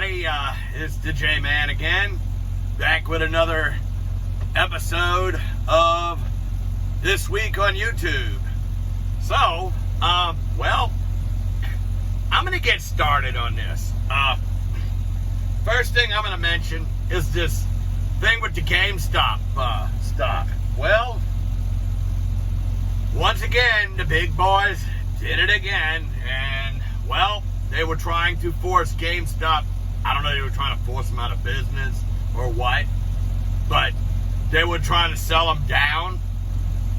everybody. It's the J-Man again, back with another episode of This Week on YouTube. So, well, I'm going to get started on this. First thing I'm going to mention is this thing with the GameStop stock. Well, once again, the big boys did it again, and, well, they were trying to force GameStop. I don't know if they were trying to force them out of business or what, but they were trying to sell them down,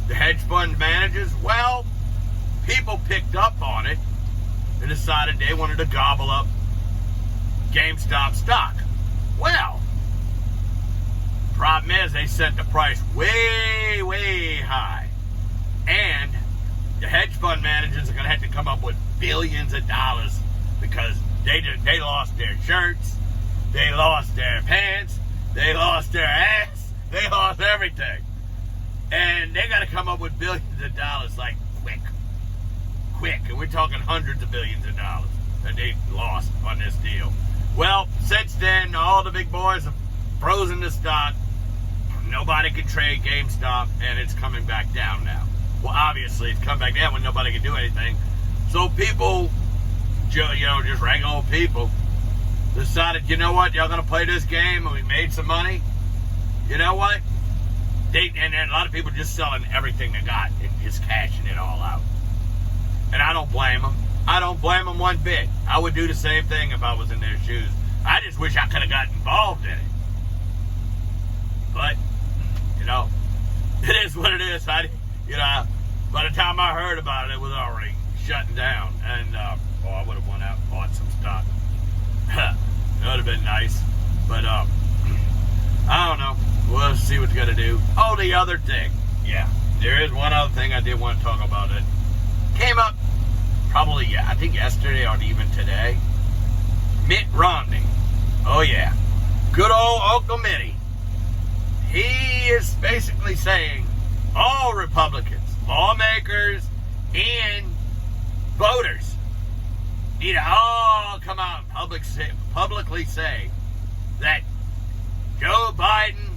the hedge fund managers. Well, people picked up on it and decided they wanted to gobble up GameStop stock. Well, problem is they set the price way, way high, and the hedge fund managers are going to have to come up with billions of dollars because they lost their shirts, they lost their pants, they lost their ass, they lost everything. And they got to come up with billions of dollars, like, quick. And we're talking hundreds of billions of dollars that they lost on this deal. Well, since then, all the big boys have frozen the stock. Nobody can trade GameStop, and it's coming back down now. Well, obviously, it's come back down when nobody can do anything. So people, just regular old people, decided, you know what, y'all going to play this game, and we made some money. You know what? And a lot of people just selling everything they got and just cashing it all out. And I don't blame them. I don't blame them one bit. I would do the same thing if I was in their shoes. I just wish I could have got involved in it. But, it is what it is. By the time I heard about it, it was already shutting down. And, I would have went out and bought some stock. That would have been nice. But, I don't know. We'll see what you got to do. Oh, the other thing. Yeah, there is one other thing I did want to talk about. It came up probably, I think yesterday or even today. Mitt Romney. Oh, yeah. Good old Uncle Mitty. He is basically saying all Republicans, lawmakers, and voters need to all come out and publicly say that Joe Biden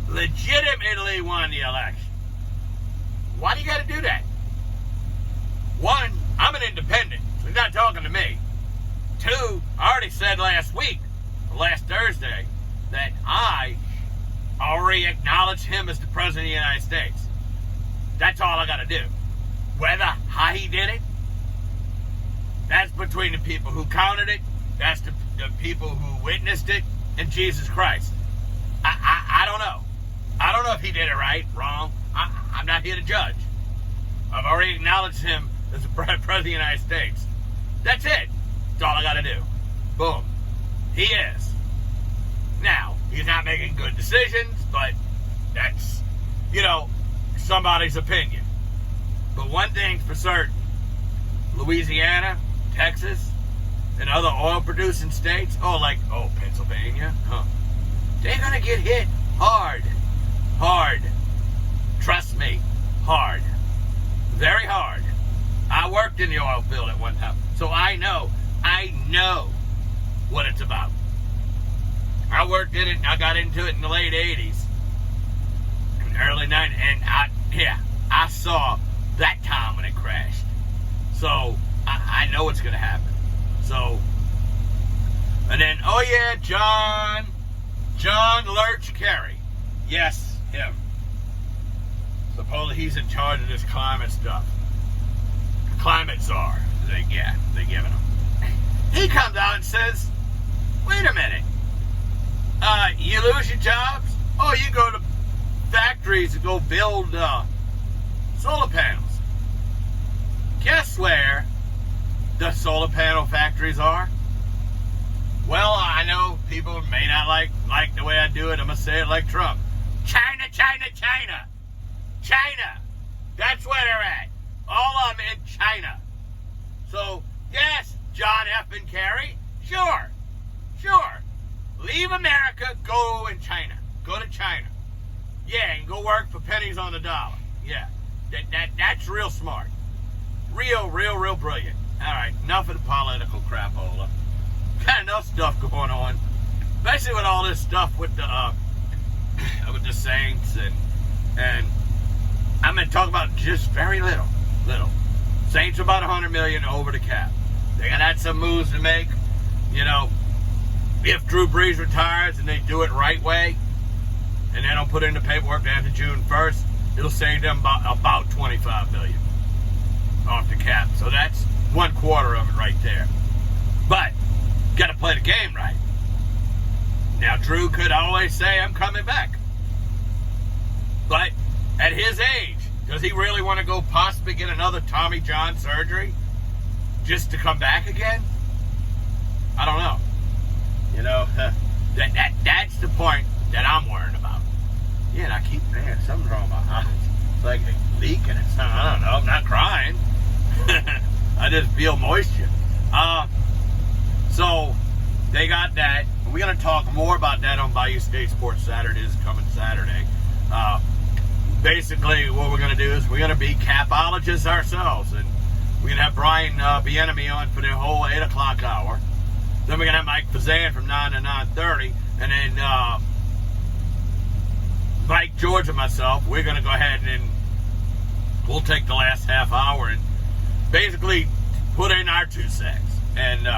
legitimately won the election. Why do you got to do that? One, I'm an independent, so he's not talking to me. Two, I already said last Thursday, that I already acknowledged him as the President of the United States. That's all I got to do. How he did it, that's between the people who counted it, that's the people who witnessed it, and Jesus Christ. I don't know. I don't know if he did it right, wrong. I'm not here to judge. I've already acknowledged him as the President of the United States. That's it. That's all I got to do. Boom. He is. Now, he's not making good decisions, but that's, somebody's opinion. But one thing's for certain. Louisiana, Texas, and other oil-producing states, Pennsylvania, they're going to get hit hard. Hard. Trust me, hard. Very hard. I worked in the oil field at one time, so I know what it's about. I worked in it, I got into it in the late 80s, and early 90s, and I saw that time when it crashed. So, I know what's going to happen. So, and then, John Lurch Kerry. Yes, him. Supposedly he's in charge of this climate stuff. Climate czar. They're giving him. He comes out and says, wait a minute. You lose your jobs? Oh, you go to factories and go build solar panels. Guess where the solar panel factories are? Well, I know people may not like the way I do it. I'm going to say it like Trump. China, China, China. China. That's where they're at. All of them in China. So, yes, John F. and Kerry, sure. Leave America, go in China. Go to China. Yeah, and go work for pennies on the dollar. Yeah, that's real smart. Real brilliant. All right, enough of the political crapola. got enough stuff going on, especially with all this stuff with the Saints and I'm going to talk about just very little. Saints are about $100 million over the cap. They got had some moves to make. You know, if Drew Brees retires and they do it right way, and they don't put in the paperwork after June 1st, it'll save them about $25 million off the cap. So that's 1/4 of it right there. But got to play the game right. Now, Drew could always say, I'm coming back. But at his age, does he really want to go possibly get another Tommy John surgery just to come back again? I don't know. You know, that's the point that I'm worried about. Yeah, and I keep saying something's wrong with my eyes. It's like leaking or something. I don't know. I'm not crying. I just feel moisture. So they got that. We're going to talk more about that on Bayou State Sports Saturday. This coming Saturday. Basically, what we're going to do is we're going to be capologists ourselves, and we're going to have Brian Bienemy on for the whole 8 o'clock hour. Then we're going to have Mike Fazan from 9 to 9:30, and then Mike, George, and myself, we're going to go ahead and we'll take the last half hour and basically put in our 2 cents. And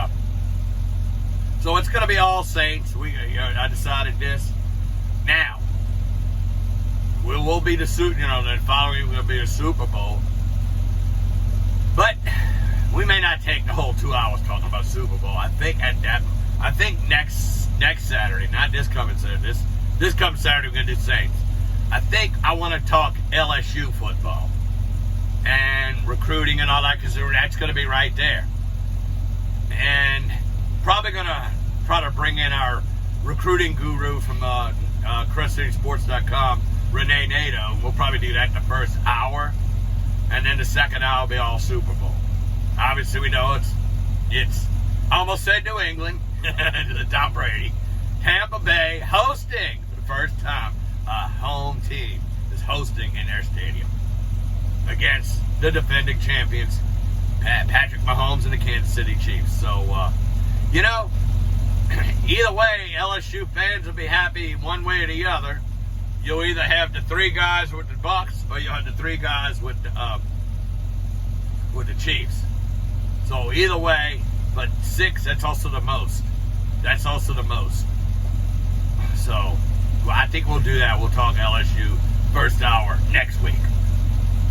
so it's going to be all Saints. I decided this. Now, we'll be the following will be the Super Bowl. But we may not take the whole 2 hours talking about Super Bowl. I think next Saturday, not this coming Saturday. This coming Saturday we're gonna do Saints. I think I want to talk LSU football and recruiting and all that, because that's going to be right there. And probably gonna try to bring in our recruiting guru from CrestCitySports.com, Renee Nato. We'll probably do that in the first hour, and then the second hour will be all Super Bowl. Obviously, we know it's almost said New England, Tom Brady. Tampa Bay hosting for the first time. A home team is hosting in their stadium against the defending champions, Patrick Mahomes and the Kansas City Chiefs. So, either way, LSU fans will be happy one way or the other. You'll either have the 3 guys with the Bucks, or you'll have the 3 guys with the Chiefs. So either way, but 6, that's also the most. So, I think we'll do that. We'll talk LSU first hour next week,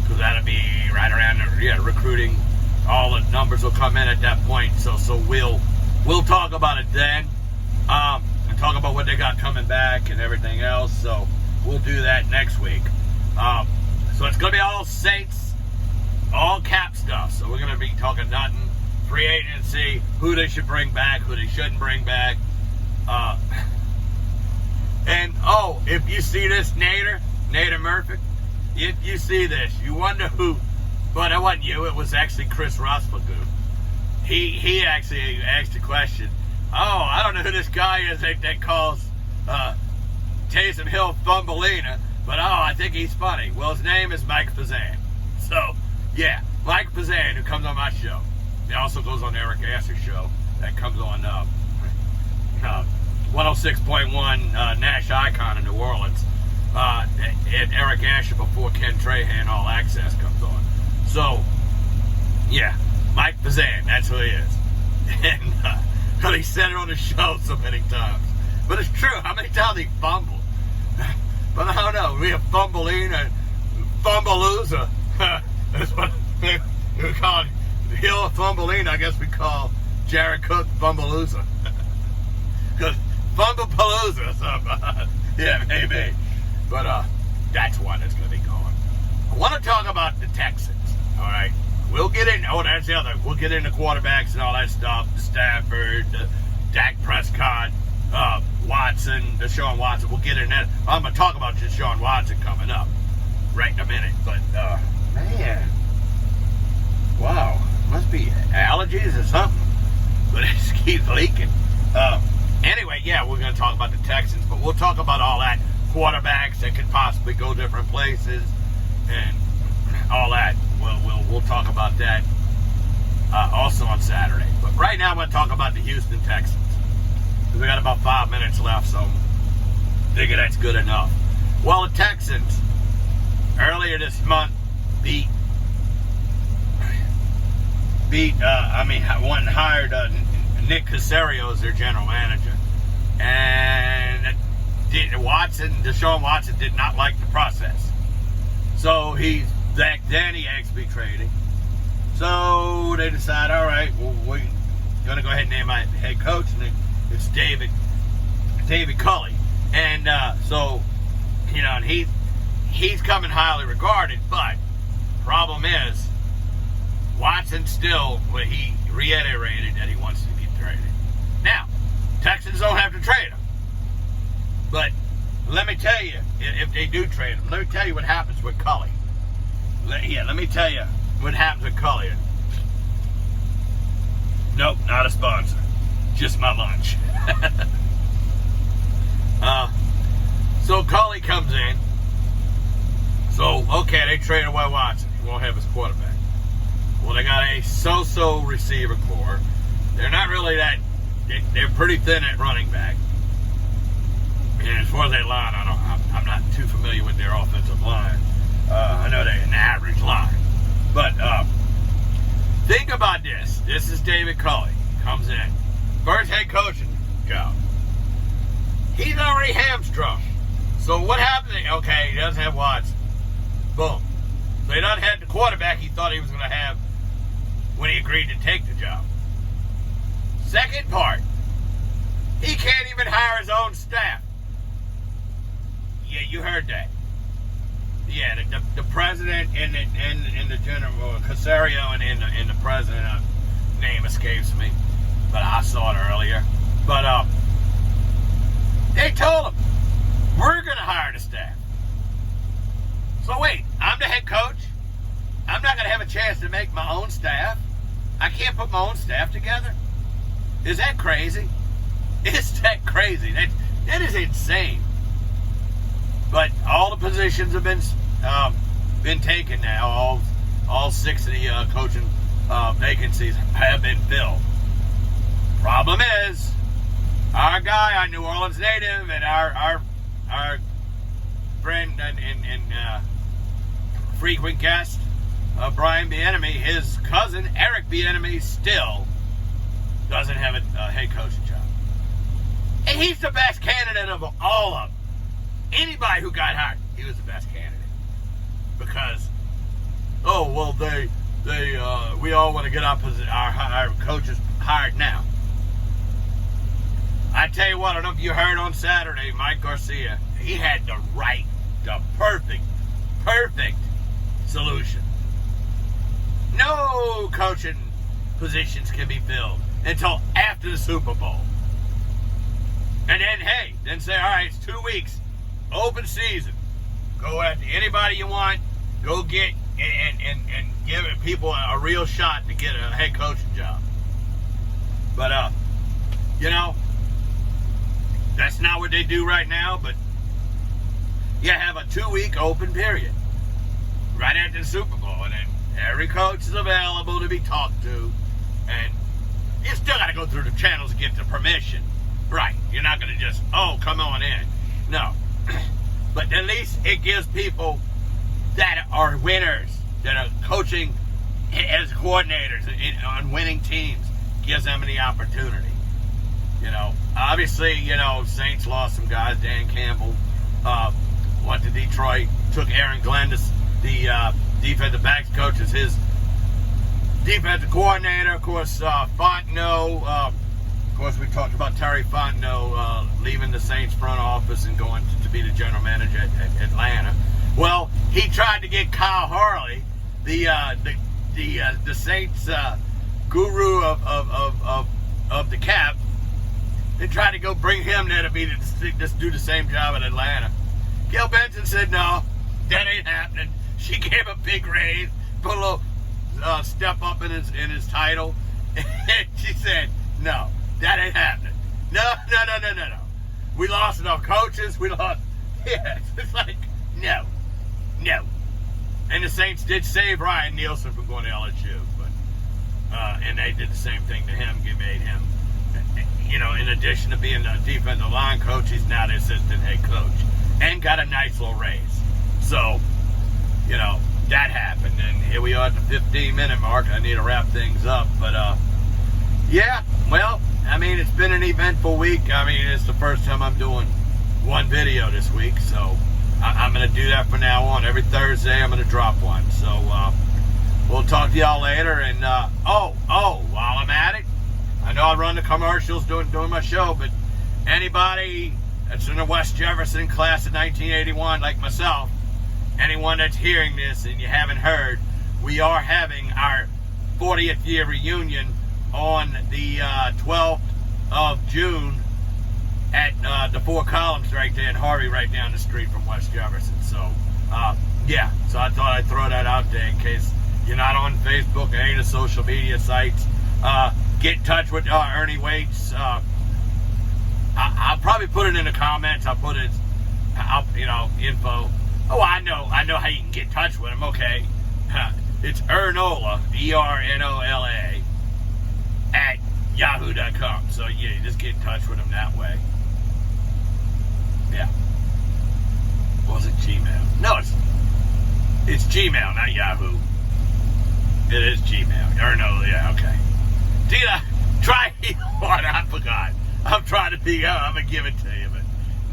because that'll be right around recruiting. All the numbers will come in at that point. So we'll talk about it then, and talk about what they got coming back and everything else. So we'll do that next week. So it's gonna be all Saints, all cap stuff. So we're gonna be talking nothing, free agency, who they should bring back, who they shouldn't bring back. And, if you see this, Nader Murphy, if you see this, you wonder who, but it wasn't you, it was actually Chris Rosbagoon. He actually asked the question, I don't know who this guy is that calls Taysom Hill Thumbelina, but I think he's funny. Well, his name is Mike Fazan. So, yeah, Mike Fazan, who comes on my show. He also goes on Eric Asher's show that comes on 106.1 Nash Icon in New Orleans. And Eric Asher before Ken Trahan All Access comes on. So, yeah, Mike Fazan, that's who he is. And he said it on the show so many times. But it's true, how many times he fumbled? But I don't know, we have Fumbleina, Fumbleloser. That's what we call it. Hill Fumbleina, I guess we call Jared Cook Fumbleloser. Because Fumblepalooza or something. Yeah, maybe. But that's one that's going to be going. I want to talk about the Texans, all right? We'll get in, that's the other. We'll get into quarterbacks and all that stuff. The Stafford, the Dak Prescott, Watson, Deshaun Watson. We'll get in that. I'm going to talk about Deshaun Watson coming up right in a minute. But, man, wow. Must be allergies or something. But it just keeps leaking. Anyway, yeah, we're going to talk about the Texans, but we'll talk about all that. Quarterbacks that could possibly go different places and all that. We'll talk about that also on Saturday. But right now, I'm going to talk about the Houston Texans. We got about 5 minutes left, so I figure that's good enough. Well, the Texans earlier this month went and hired Nick Caserio as their general manager, and Deshaun Watson did not like the process, so then he asked to be traded. So they decide, all right, well, we're gonna go ahead and name my head coach, and it's David Culley, and so and he's coming highly regarded, but problem is Watson still, he reiterated that he wants to get traded. Now, Texans don't have to trade him, but let me tell you, if they do trade him, let me tell you what happens with Culley. Let me tell you what happens with Culley. Nope, not a sponsor. Just my lunch. So Culley comes in. So, okay, they traded away Watson. He won't have his quarterback. Well, they got a so-so receiver core. They're not really that... They're pretty thin at running back. And as far as that line, I'm not too familiar with their offensive line. I know they're an average line. But think about this. This is David Culley. Comes in. First head coaching job. He's already hamstrung. So what happened? Okay, he doesn't have Watson. Boom. So he doesn't have the quarterback he thought he was going to have when he agreed to take the job. Second part, he can't even hire his own staff. Yeah, you heard that. Yeah, the president and the general Caserio and the president, name escapes me, but I saw it earlier. But they told him, we're going to hire the staff. So wait, I'm the head coach. I'm not going to have a chance to make my own staff. I can't put my own staff together. Is that crazy? Is that crazy? That is insane. But all the positions have been taken now. All 6 of the coaching vacancies have been filled. Problem is, our guy, our New Orleans native, and our friend and frequent guest, Brian Bieniemy, his cousin Eric Bieniemy, still doesn't have a head coaching job, and he's the best candidate of all of them. Anybody who got hired, he was the best candidate, because we all want to get our coaches hired now. I tell you what, I don't know if you heard on Saturday, Mike Garcia, he had the perfect solution. No coaching positions can be filled until after the Super Bowl. And then say, all right, it's 2 weeks, open season. Go after anybody you want. Go get and give people a real shot to get a head coaching job. But that's not what they do right now. But you have a 2-week open period right after the Super Bowl, and then every coach is available to be talked to, and you still got to go through the channels to get the permission. Right? You're not going to just come on in. No. But at least it gives people that are winners, that are coaching as coordinators on winning teams, gives them the opportunity. Obviously, Saints lost some guys. Dan Campbell went to Detroit, took Aaron Glenn, the defensive backs coach, as his defensive coordinator. Of course, Fontenot. Of course, we talked about Terry Fontenot leaving the Saints front office and going to be the general manager at Atlanta. Well, he tried to get Kyle Hurley, the Saints guru of the cap, and tried to go bring him there to be just do the same job in Atlanta. Gail Benson said, no, that ain't happening. She gave a big raise, put a little step up in his title, and she said, no, that ain't happening. No. We lost enough coaches. It's like, no. And the Saints did save Ryan Nielsen from going to LSU, but and they did the same thing to him. They made him, in addition to being the defensive line coach, he's now the assistant head coach, and got a nice little raise. So, that happened, and here we are at the 15-minute mark. I need to wrap things up, but yeah, well, it's been an eventful week. It's the first time I'm doing one video this week, so I'm going to do that from now on. Every Thursday, I'm going to drop one. So we'll talk to y'all later. And while I'm at it, I know I run the commercials doing my show, but anybody that's in the West Jefferson class of 1981, like myself, anyone that's hearing this and you haven't heard, we are having our 40th year reunion on the 12th of June at the Four Columns right there in Harvey, right down the street from West Jefferson. So, so I thought I'd throw that out there in case you're not on Facebook or any of the social media sites. Get in touch with Ernie Waits. I'll probably put it in the comments. I'll put it, info. Oh, I know how you can get in touch with him. Okay. It's Ernola, ERNOLA, at yahoo.com. So, yeah, just get in touch with him that way. Yeah. Or was it Gmail? No, it's Gmail, not Yahoo. It is Gmail. Ernola, yeah, okay. Tina, try one. I forgot. I'm trying to think out. I'm going to give it to you, but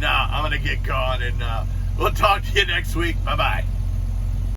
no, I'm going to get going, and we'll talk to you next week. Bye-bye.